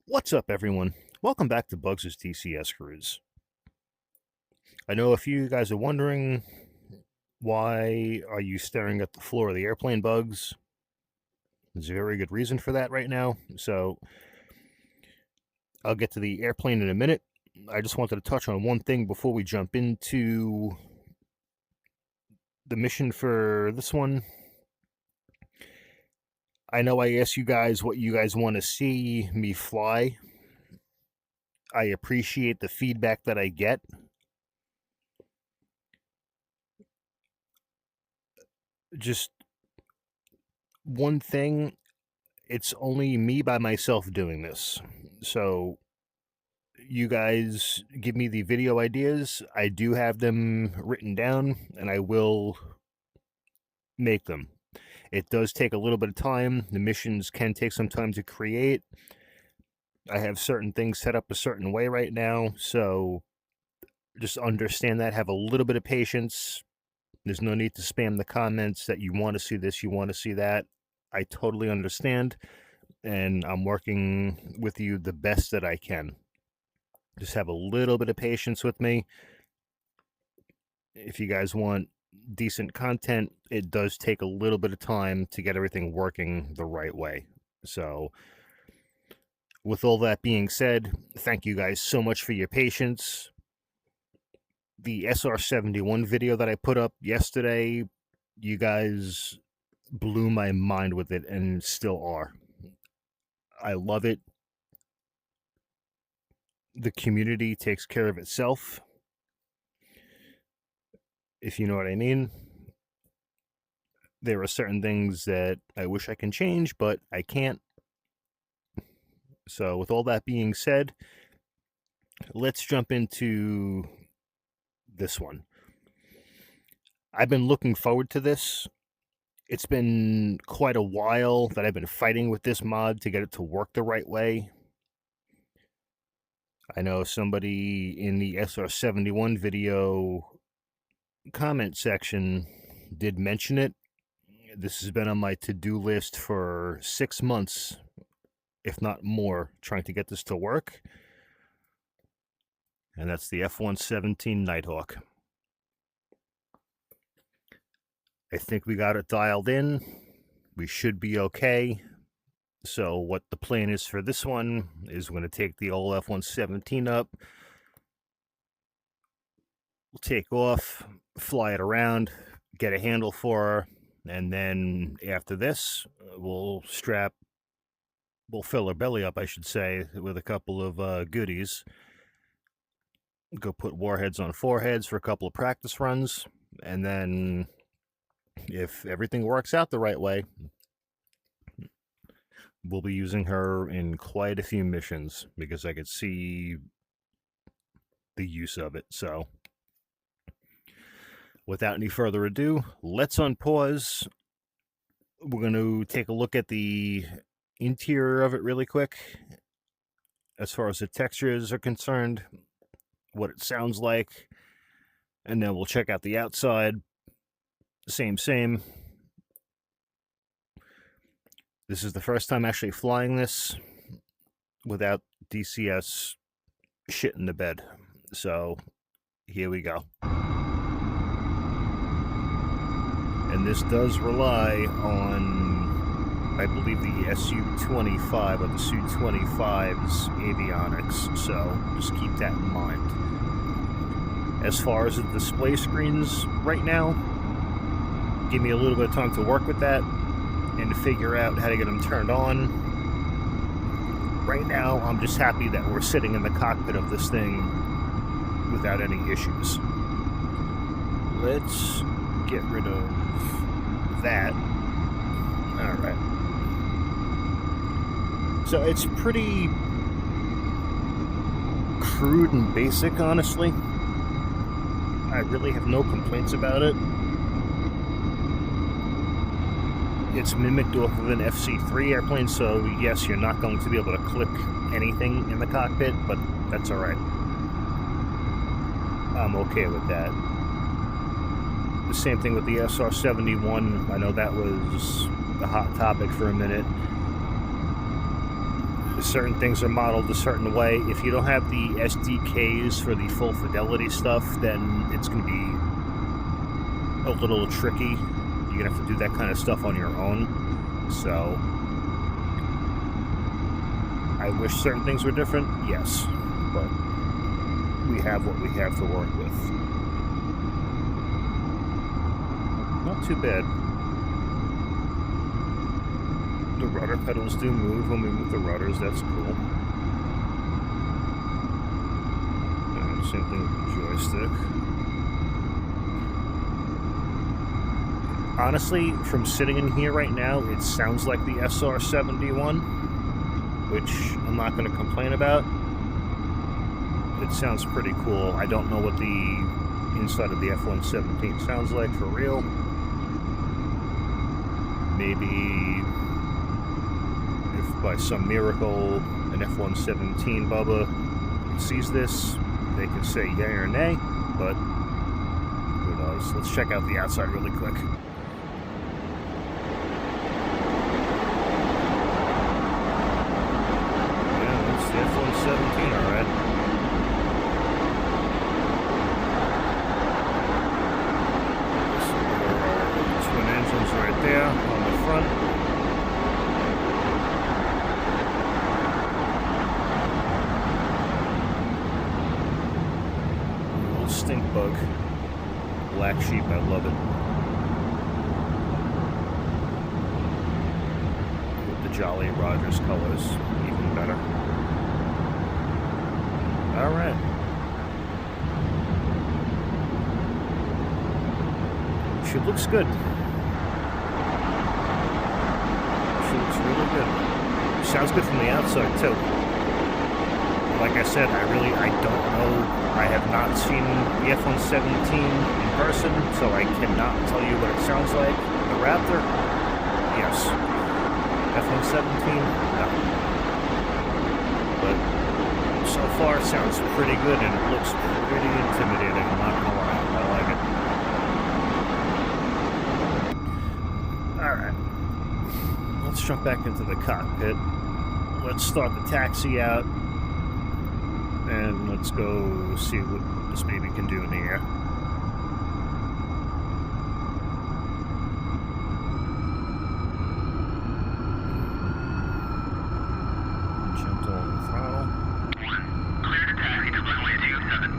What's up, everyone? Welcome back to Bugs' DCS Cruise. I know a few of you guys are wondering, why are you staring at the floor of the airplane, Bugs? There's a very good reason for that right now, so I'll get to the airplane in a minute. I just wanted to touch on one thing before we jump into the mission for this one. I know I asked you guys what you guys want to see me fly. I appreciate the feedback that I get. Just one thing, it's only me by myself doing this. So you guys give me the video ideas. I do have them written down, and I will make them. It does take a little bit of time. The missions can take some time to create. I have certain things set up a certain way right now, so just understand that. Have a little bit of patience. There's no need to spam the comments that you want to see this, you want to see that. I totally understand, and I'm working with you the best that I can. Just have a little bit of patience with me. If you guys want decent content, it does take a little bit of time to get everything working the right way. So with all that being said, thank you guys so much for your patience. The SR-71 video that I put up yesterday, you guys blew my mind with it and still are. I love it. The community takes care of itself, if you know what I mean. There are certain things that I wish I can change, but I can't. So with all that being said, let's jump into this one. I've been looking forward to this. It's been quite a while that I've been fighting with this mod to get it to work the right way. I know somebody in the SR-71 video comment section did mention it. This has been on my to-do list for 6 months, if not more, trying to get this to work. And that's the F-117 Nighthawk. I think we got it dialed in. We should be okay. So what the plan is for this one is we're going to take the old F-117 up. We'll take off, fly it around, get a handle for her, and then after this, we'll fill her belly up, I should say, with a couple of goodies. Go put warheads on foreheads for a couple of practice runs, and then if everything works out the right way, we'll be using her in quite a few missions because I could see the use of it. So without any further ado, let's unpause. We're going to take a look at the interior of it really quick, as far as the textures are concerned, what it sounds like, and then we'll check out the outside. Same. This is the first time actually flying this without DCS shit in the bed. So here we go. And this does rely on, I believe, the Su-25 or the Su-25's avionics, so just keep that in mind. As far as the display screens right now, give me a little bit of time to work with that and to figure out how to get them turned on. Right now, I'm just happy that we're sitting in the cockpit of this thing without any issues. Let's get rid of that. Alright. So it's pretty crude and basic, honestly. I really have no complaints about it. It's mimicked off of an FC-3 airplane, so yes, you're not going to be able to click anything in the cockpit, but that's alright. I'm okay with that. The same thing with the SR-71. I know that was a hot topic for a minute. certain things are modeled a certain way. If you don't have the SDKs for the full fidelity stuff, then it's going to be a little tricky. You're going to have to do that kind of stuff on your own. So, I wish certain things were different, yes, but we have what we have to work with. Not too bad. The rudder pedals do move when we move the rudders, that's cool. And same thing with the joystick. Honestly, from sitting in here right now, it sounds like the SR-71, which I'm not going to complain about. It sounds pretty cool. I don't know what the inside of the F-117 sounds like for real. Maybe if by some miracle an F-117 Bubba sees this, they can say yay or nay, but who knows. Let's check out the outside really quick. Yeah, that's the F-117, alright. Twin engines right there on the front. Little stink bug. Black sheep, I love it. With the Jolly Rogers colors, even better. Alright. She looks good. She looks really good. Sounds good from the outside too. Like I said, I don't know. I have not seen the F-117 in person, so I cannot tell you what it sounds like. The Raptor, yes. F-117, no. But so far, it sounds pretty good, and it looks pretty intimidating. I'm not gonna lie, I like it. Alright, let's jump back into the cockpit. Let's start the taxi out, and let's go see what this baby can do in the air. Gentle on the throttle. Clear to taxi to runway 27.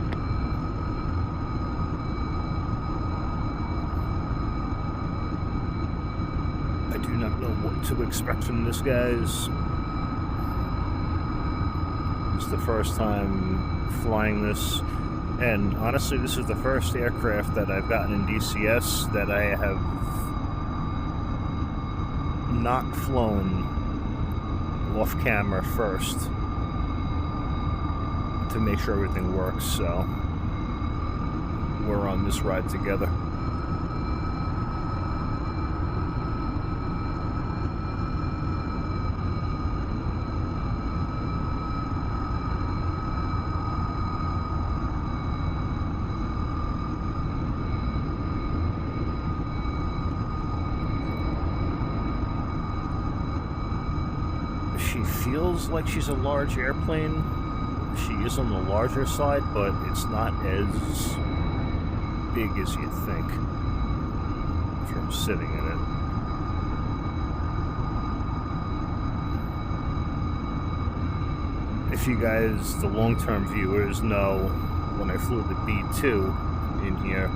I do not know what to expect from this, guys. It's the first time flying this, and honestly, this is the first aircraft that I've gotten in DCS that I have not flown off camera first to make sure everything works, so we're on this ride together. She feels like she's a large airplane. She is on the larger side, but it's not as big as you'd think from sitting in it. If you guys, the long-term viewers, know when I flew the B2 in here,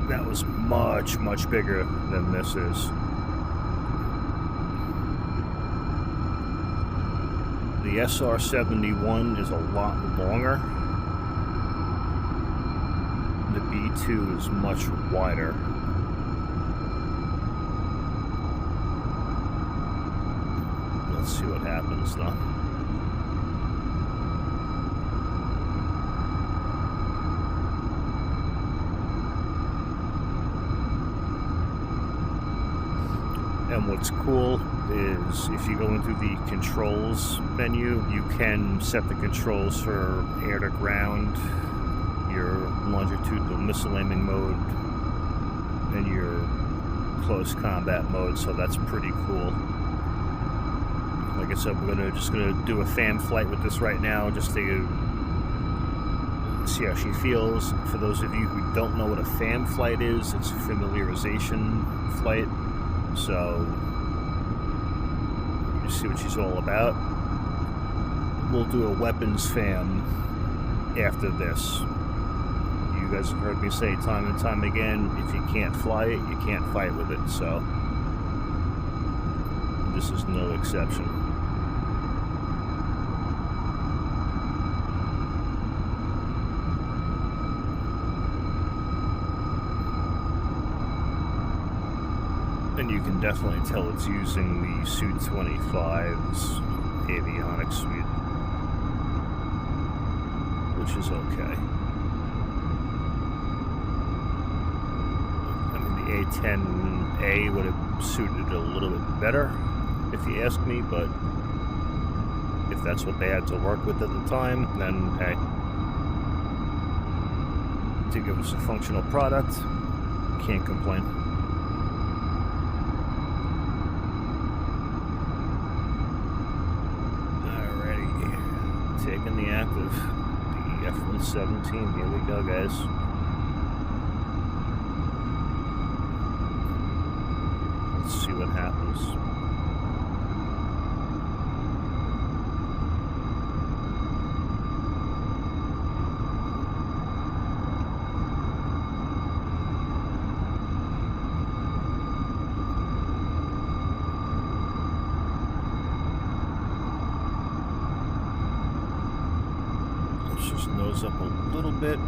that was much, much bigger than this is. The SR-71 is a lot longer. The B2 is much wider. Let's see what happens though. And what's cool is if you go into the controls menu, you can set the controls for air to ground, your longitudinal missile aiming mode, and your close combat mode, so that's pretty cool. like I said, we're just gonna do a fan flight with this right now, just to see how she feels. For those of you who don't know what a fan flight is, it's a familiarization flight. So you see what she's all about. We'll do a weapons fan after this. You guys have heard me say time and time again, if you can't fly it, you can't fight with it. So this is no exception. And you can definitely tell it's using the Su-25's avionics suite, which is okay. I mean, the A-10A would have suited it a little bit better, if you ask me, but if that's what they had to work with at the time, then hey. To give us a functional product, can't complain. Taking the active, the F-117. Here we go, guys. Let's see what happens. Just nose up a little bit.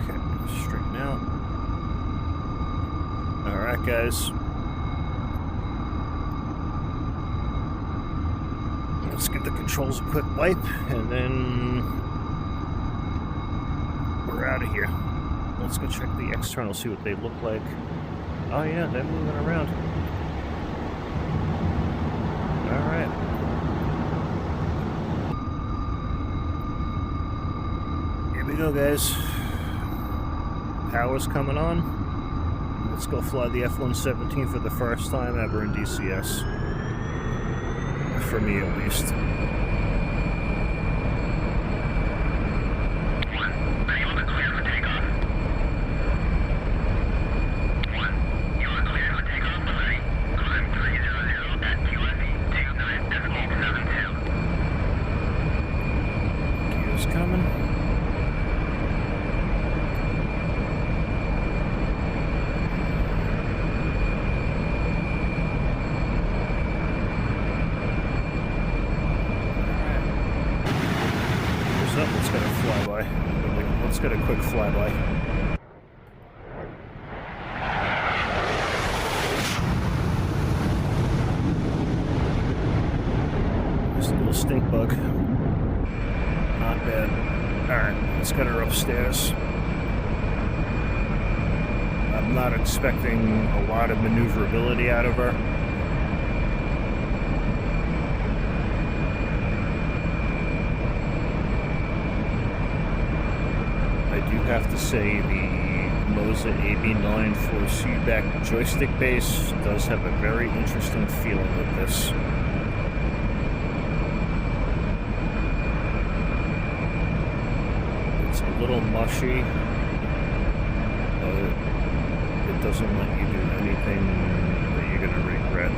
Okay, straighten out. Alright, guys. Let's give the controls a quick wipe, and then we're out of here. Let's go check the external, see what they look like. Oh yeah, they're moving around. Alright. Here we go, guys. Power's coming on. Let's go fly the F-117 for the first time ever in DCS. For me, at least. Coming. What's up? Let's get a flyby. Let's get a quick flyby. Just a little stink bug. Not bad. Alright, let's get her upstairs. I'm not expecting a lot of maneuverability out of her. I do have to say the Moza AB9 4C-back joystick base does have a very interesting feeling with this. A little mushy, but it doesn't let you do anything that you're gonna regret.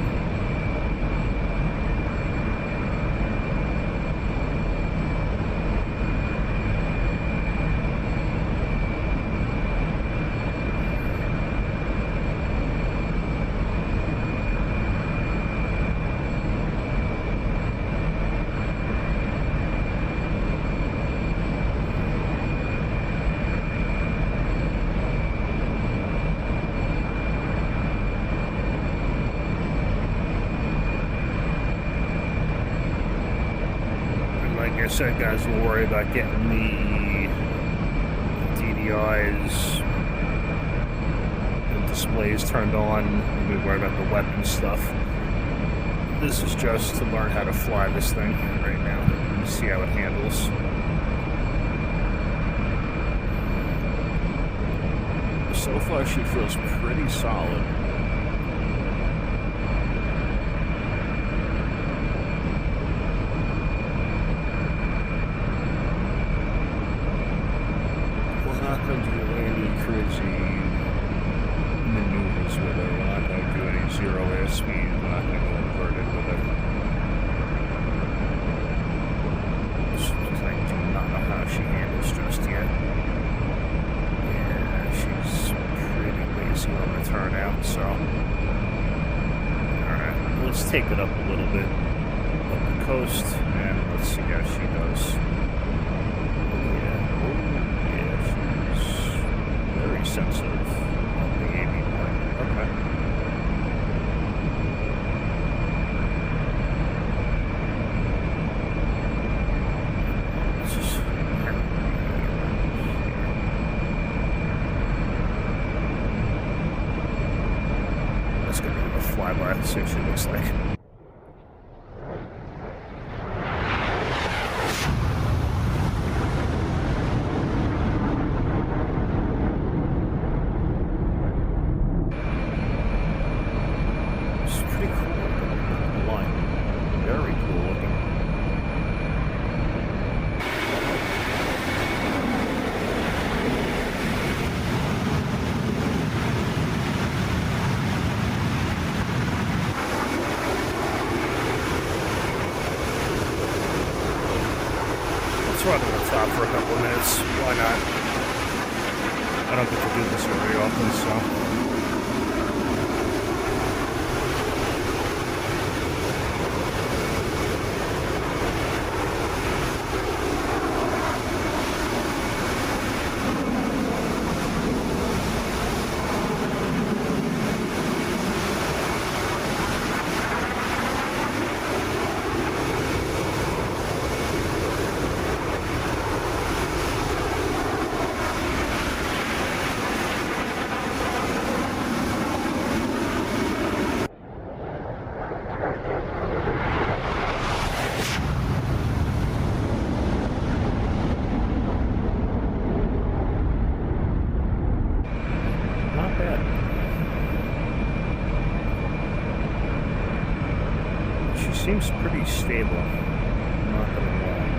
Like I said, guys, we'll worry about getting the DDIs and displays turned on. We worry about the weapon stuff. This is just to learn how to fly this thing right now and see how it handles. So far, she feels pretty solid. let's take it up a little bit up the coast, and let's see how she does. Yeah, she's very sensitive on the AV point. Okay. Let's just let's go to a flyby, see what she looks like. Let's run on the top for a couple of minutes. Why not? I don't get to do this very often, so. Seems pretty stable, I'm not gonna lie.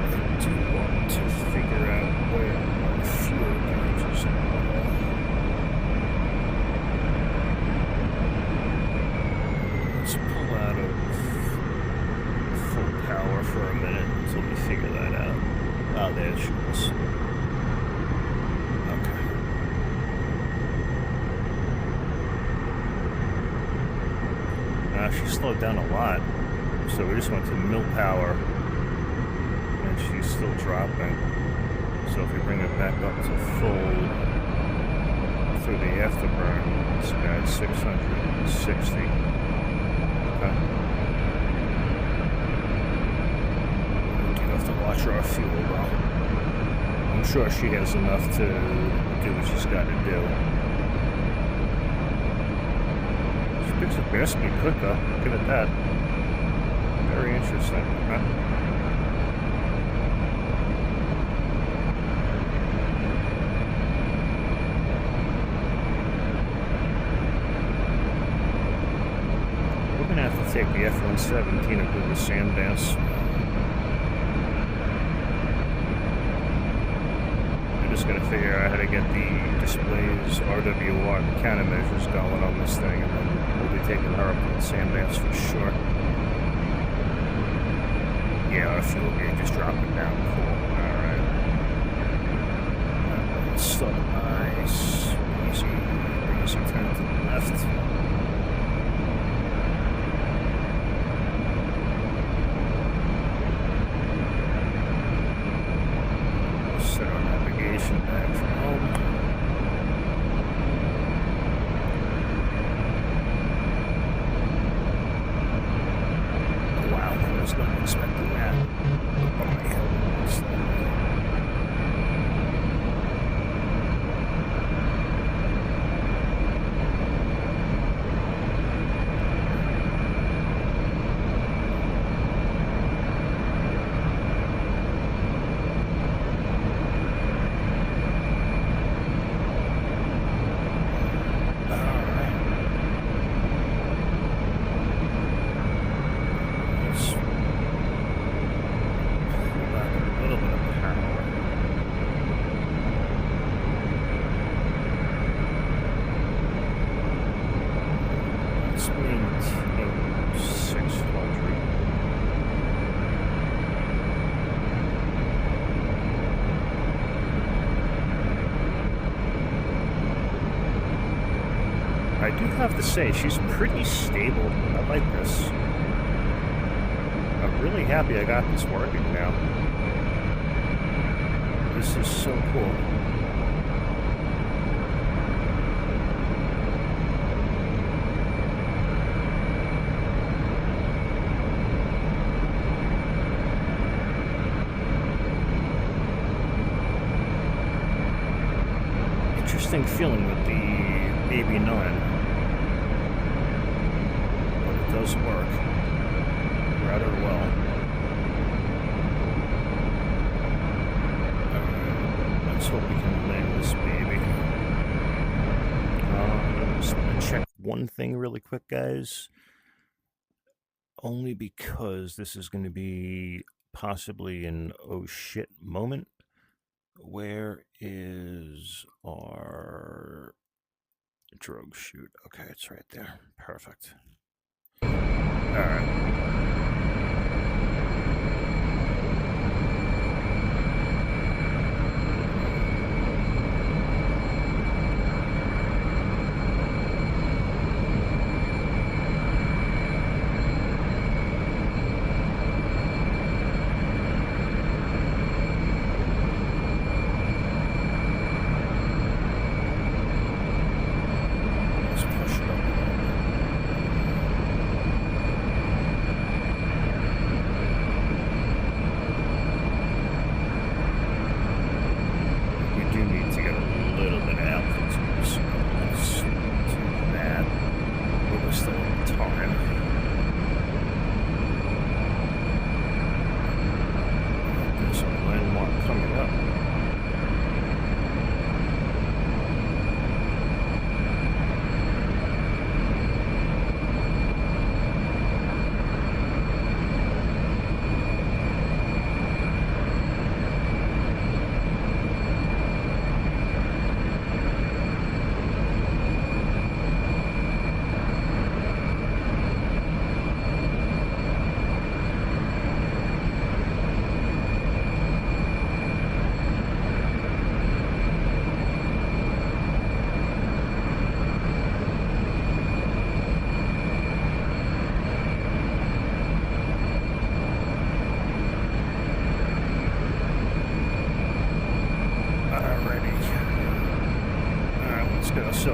I do want to figure out where my fuel gauges are. Let's pull out of full power for a minute until we figure that out. Oh, there she is. She slowed down a lot, so we just went to mil power, and she's still dropping. So if we bring it back up to full through the afterburn, it's about 660. Okay. We do have to watch our fuel though. I'm sure she has enough to do what she's got to do. Picks up air speed quick though. Look at that. Very interesting. Huh? We're gonna have to take the F-117 and do the sand dance. We're just gonna figure out how to get the displays, RWR, the countermeasures going on this thing, and then we'll be taking her up to the sand dance for sure. Yeah, our fuel gauge is dropping down. Cool. Alright. So nice. Easy turn to the left. Set our navigation back from home. Wow, I was not expecting that. Oh my hell, what's that? I do have to say, she's pretty stable. I like this. I'm really happy I got this working now. This is so cool. Interesting feeling with the AB9, but it does work rather well. Alright, let's hope we can land this baby. Just want to check one thing really quick, guys. Only because this is going to be possibly an oh shit moment. Where is our drogue chute? Okay, it's right there. Perfect. All right.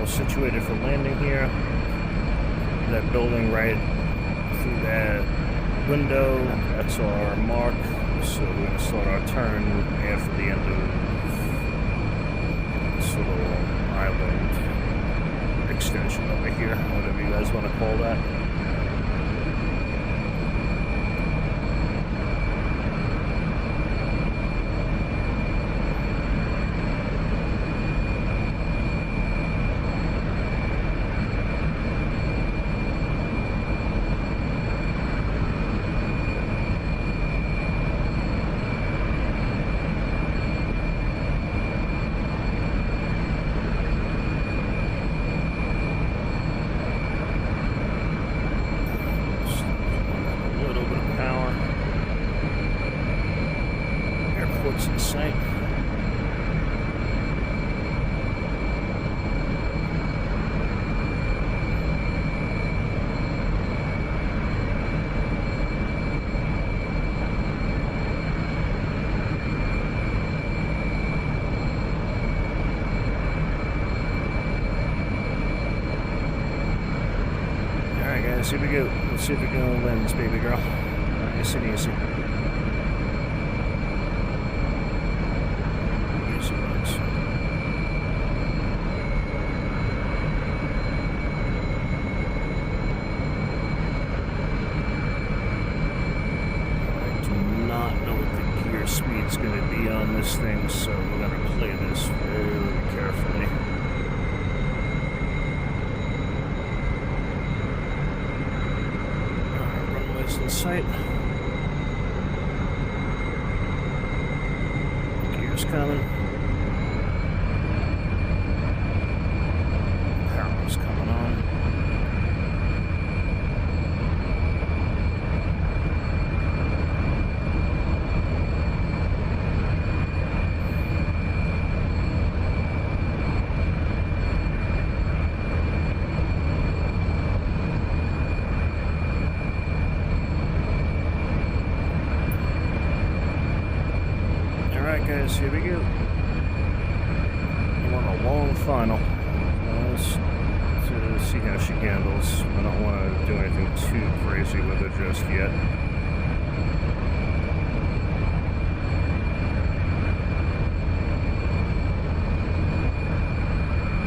Situated for landing here. That building right through that window, that's our mark. So we can start our turn after the end of this little island extension over here, whatever you guys want to call that. In sight. Alright guys, here we go. Let's see if we can land this baby girl. Nice and easy. Speed's going to be on this thing, so we're going to play this very carefully. Runway's in sight. Gear's coming. Power's coming on. here we go. I want a long final. Just to see how she handles. I don't want to do anything too crazy with her just yet.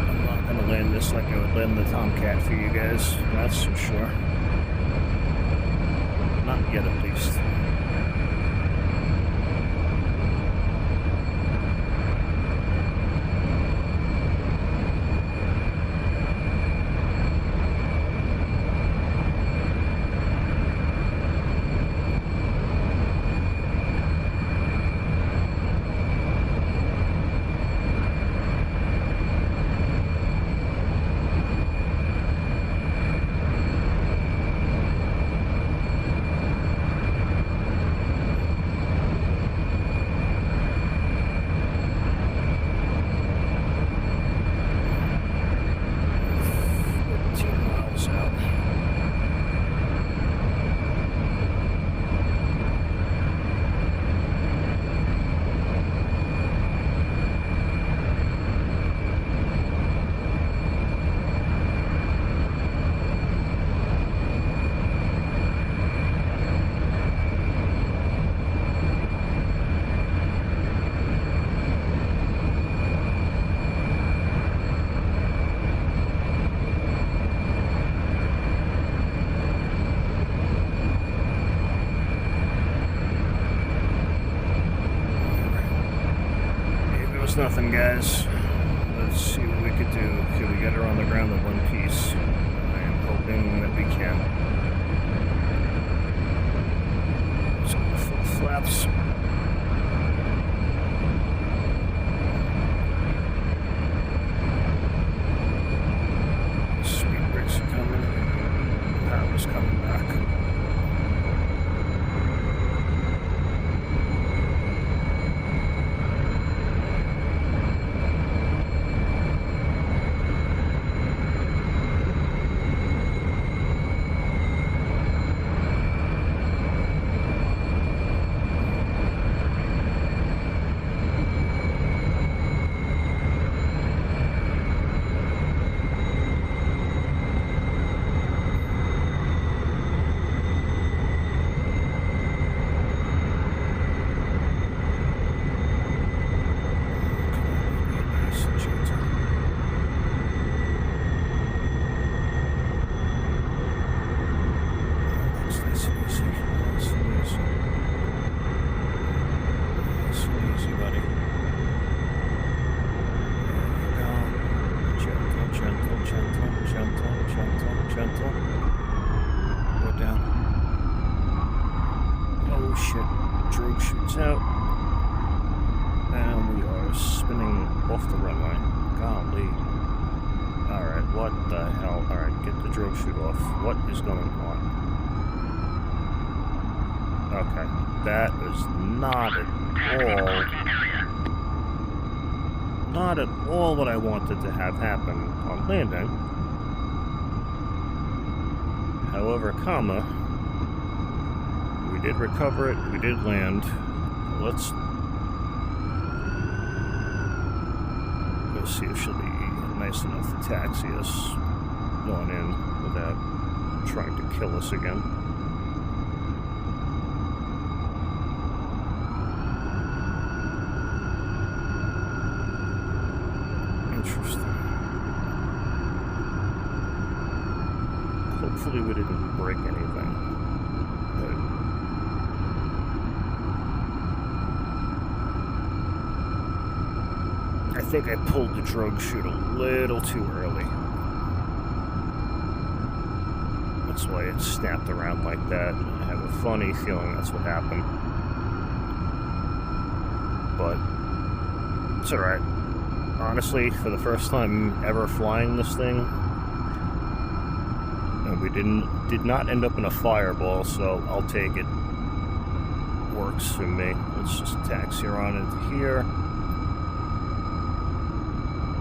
I'm not going to land this like I would land the Tomcat for you guys, that's for sure. Not yet, at least. Nothing, guys. Let's see what we could do. Can we get her on the ground in one piece? I am hoping that we can. Let's go full flaps. Speed brakes are coming. Power's coming back. Gentle. Go down. Oh shit. Drogue shoots out. And we are spinning off the runway. Golly. Alright, what the hell? Alright, get the drogue chute off. What is going on? Okay. That is not at all what I wanted to have happen on landing. However, we did recover it, we did land. Let's go see if she'll be nice enough to taxi us going in without trying to kill us again. Interesting. Hopefully we didn't break anything. But I think I pulled the drogue chute a little too early. That's why it snapped around like that. I have a funny feeling that's what happened. But it's alright. Honestly, for the first time ever flying this thing, we did not end up in a fireball, so I'll take it. Works for me. Let's just taxi her on into here.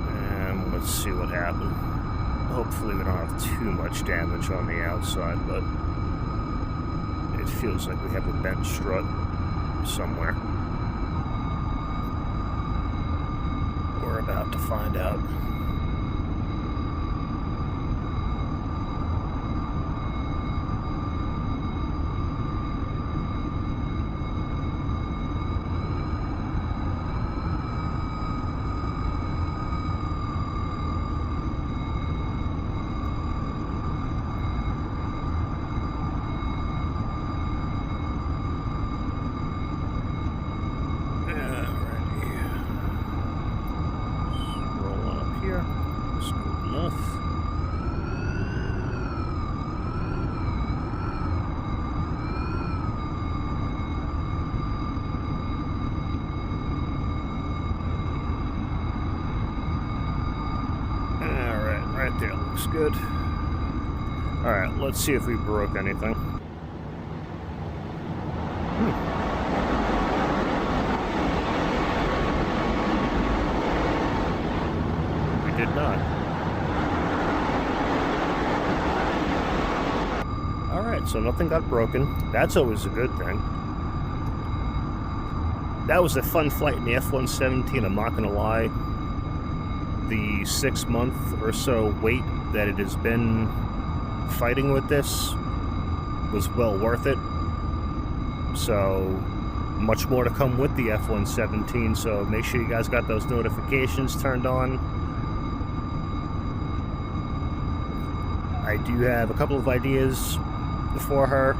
And let's see what happens. Hopefully we don't have too much damage on the outside, but it feels like we have a bent strut somewhere. We're about to find out. That's good enough. Alright, right there looks good. Alright, let's see if we broke anything. Did not. Alright, so nothing got broken. That's always a good thing. That was a fun flight in the F-117, I'm not gonna lie. The 6-month or so wait that it has been fighting with this was well worth it. So, much more to come with the F-117, so make sure you guys got those notifications turned on. I do have a couple of ideas for her.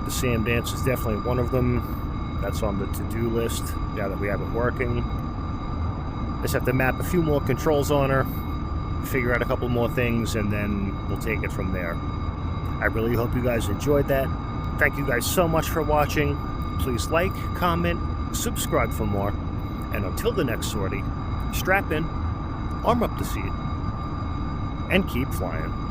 The Sam dance is definitely one of them. That's on the to-do list now that we have it working. Just have to map a few more controls on her, figure out a couple more things, and then we'll take it from there. I really hope you guys enjoyed that. Thank you guys so much for watching. Please like, comment, subscribe for more. And until the next sortie, strap in, arm up the seat, and keep flying.